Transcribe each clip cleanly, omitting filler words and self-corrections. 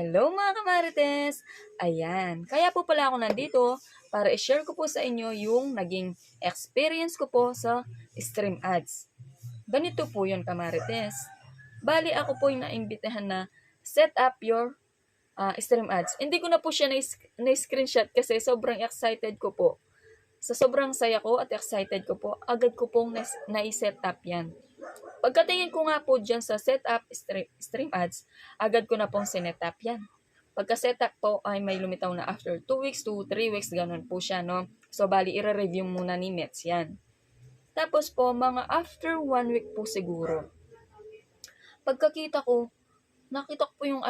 Hello mga kamarites! Ayan, kaya po pala ako nandito para i-share ko po sa inyo yung naging experience ko po sa stream ads. Ganito po yun kamarites. Bali ako po yung naimbitahan na set up your stream ads. Hindi ko na po siya na-screenshot kasi sobrang excited ko po. Sa sobrang saya ko at excited ko po, agad ko pong na-set up yan. Pagkatingin ko nga po dyan sa setup stream ads, agad ko na pong sinetup yan. Pagka-setup po ay may lumitaw na after 2 weeks to 3 weeks, ganun po siya, no? So, bali, i-review muna ni Mets yan. Tapos po, mga after 1 week po siguro, pagkakita ko, nakita ko po yung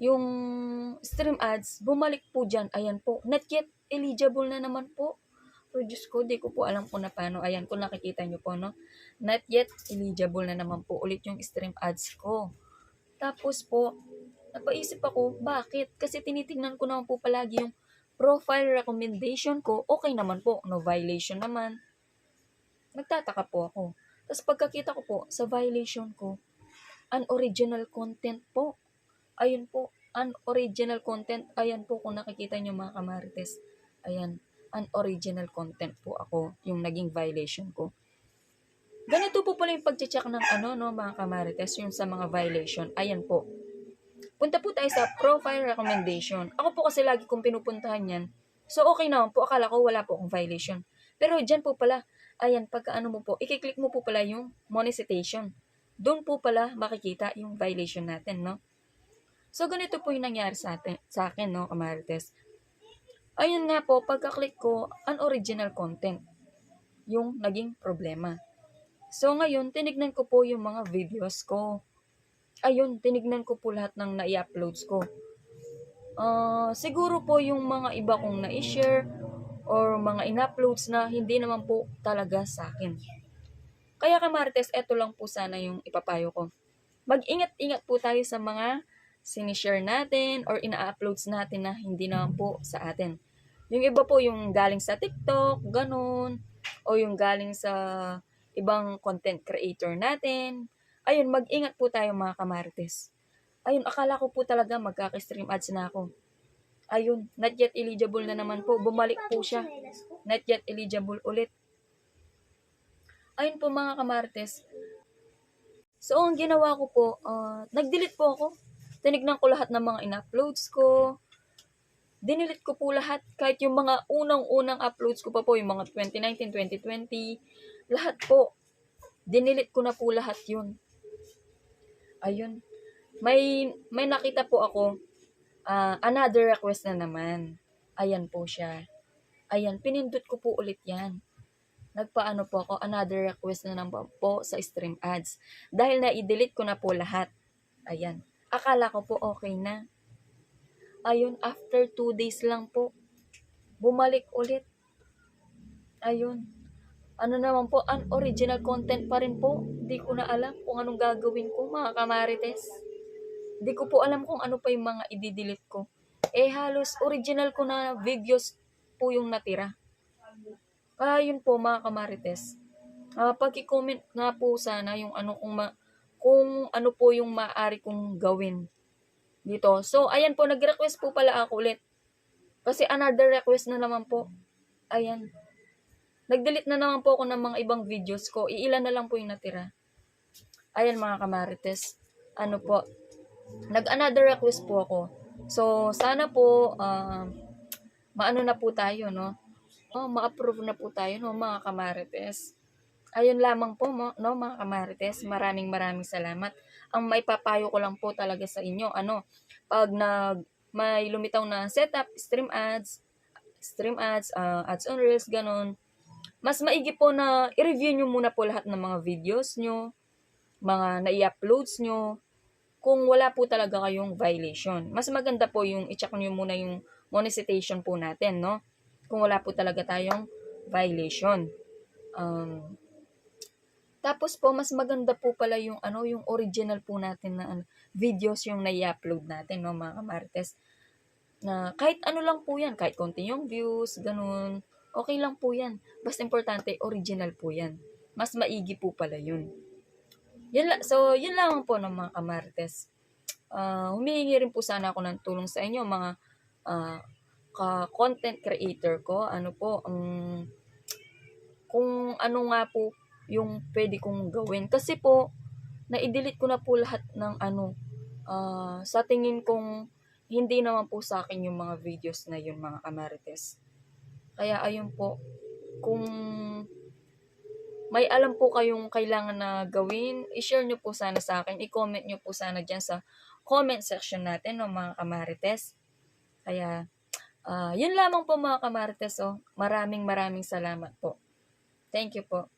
yung stream ads, bumalik po dyan. Ayan po, not yet eligible na naman po. Pero Diyos ko, di ko po alam kung na paano. Ayan, kung nakikita nyo po, no? Not yet eligible na naman po ulit yung stream ads ko. Tapos po, napaisip ako, bakit? Kasi tinitingnan ko naman po palagi yung profile recommendation ko. Okay naman po, no violation naman. Nagtataka po ako. Tapos pagkakita ko po, sa violation ko, unoriginal content po. Ayun po, unoriginal content. Ayan po, kung nakikita nyo mga kamarites. Ayan, unoriginal content po ako, yung naging violation ko. Ganito po pala yung pag-check ng mga kamarites, yung sa mga violation. Ayan po. Punta po tayo sa profile recommendation. Ako po kasi lagi kong pinupuntahan yan. So, okay naman po. Akala ko wala po akong violation. Pero dyan po pala, ayan, pagka mo po, i-click mo po pala yung monetization. Doon po pala makikita yung violation natin, no? So, ganito po yung nangyari sa akin, no, kamarites. Ayun nga po, pagka-click ko, unoriginal content yung naging problema. So, ngayon, tinignan ko po yung mga videos ko. Ayun, tinignan ko po lahat ng nai-uploads ko. Siguro po yung mga iba kong na-share or mga in-uploads na hindi naman po talaga sa akin. Kaya kamarites, eto lang po sana yung ipapayo ko. Mag-ingat-ingat po tayo sa mga sinishare natin or ina-uploads natin na hindi naman po sa atin. Yung iba po yung galing sa TikTok, ganun, o yung galing sa ibang content creator natin. Ayun, mag-ingat po tayo mga kamarites. Ayun, akala ko po talaga magkaka-stream ads na ako. Ayun, not yet eligible na naman po. Bumalik po siya. Not yet eligible ulit. Ayun po mga kamarites. So, ang ginawa ko po, nag-delete po ako. Tinignan ko lahat ng mga in-uploads ko. Dinilit ko po lahat. Kahit yung mga unang-unang uploads ko pa po, yung mga 2019, 2020, lahat po. Dinilit ko na po lahat yun. Ayun. May nakita po ako, another request na naman. Ayan po siya. Ayan, pinindot ko po ulit yan. Nagpaano po ako, another request na naman po sa stream ads. Dahil na-delete ko na po lahat. Ayan. Akala ko po okay na. Ayun, after 2 days lang po, bumalik ulit. Ayun. Ano naman po, unoriginal content pa rin po. Hindi ko na alam kung anong gagawin ko, mga kamarites. Hindi ko po alam kung ano pa yung mga i-delete ko. Halos original ko na videos po yung natira. Kaya yun po, mga kamarites. Paki-comment nga po sana yung kung ano po yung maaari kong gawin dito. So, ayan po, nag-request po pala ako ulit. Kasi another request na naman po. Ayan. Nag-delete na naman po ako ng mga ibang videos ko. Iilan na lang po yung natira. Ayan mga kamarites. Ano po. Nag-another request po ako. So, sana po, maano na po tayo, no? Ma-approve na po tayo, no, mga kamarites. Ayun lamang po, no, mga kamarites. Maraming salamat. Ang may papayo ko lang po talaga sa inyo, pag may lumitaw na setup, stream ads, ads on reels, ganun. Mas maigi po na i-review nyo muna po lahat ng mga videos nyo, mga nai-uploads nyo, kung wala po talaga kayong violation. Mas maganda po yung i-check nyo muna yung monetization po natin, no? Kung wala po talaga tayong violation. Tapos po, mas maganda po pala yung yung original po natin na videos yung nai-upload natin, no, mga kamarites. Na kahit ano lang po yan, kahit konti yung views, ganun, okay lang po yan. Basta importante, original po yan. Mas maigi po pala yun. So, yun lang po ng mga kamarites. humihingi rin po sana ako ng tulong sa inyo mga ah, ka-content creator ko. Ano po, kung ano nga po yung pwede kong gawin. Kasi po, na-delete ko na po lahat ng ano, sa tingin kong hindi naman po sa akin yung mga videos na yun mga kamarites. Kaya ayun po, kung may alam po kayong kailangan na gawin, i-share nyo po sana sa akin, i-comment nyo po sana dyan sa comment section natin no, mga kamarites. Kaya, yun lamang po mga kamarites. Oh. Maraming salamat po. Thank you po.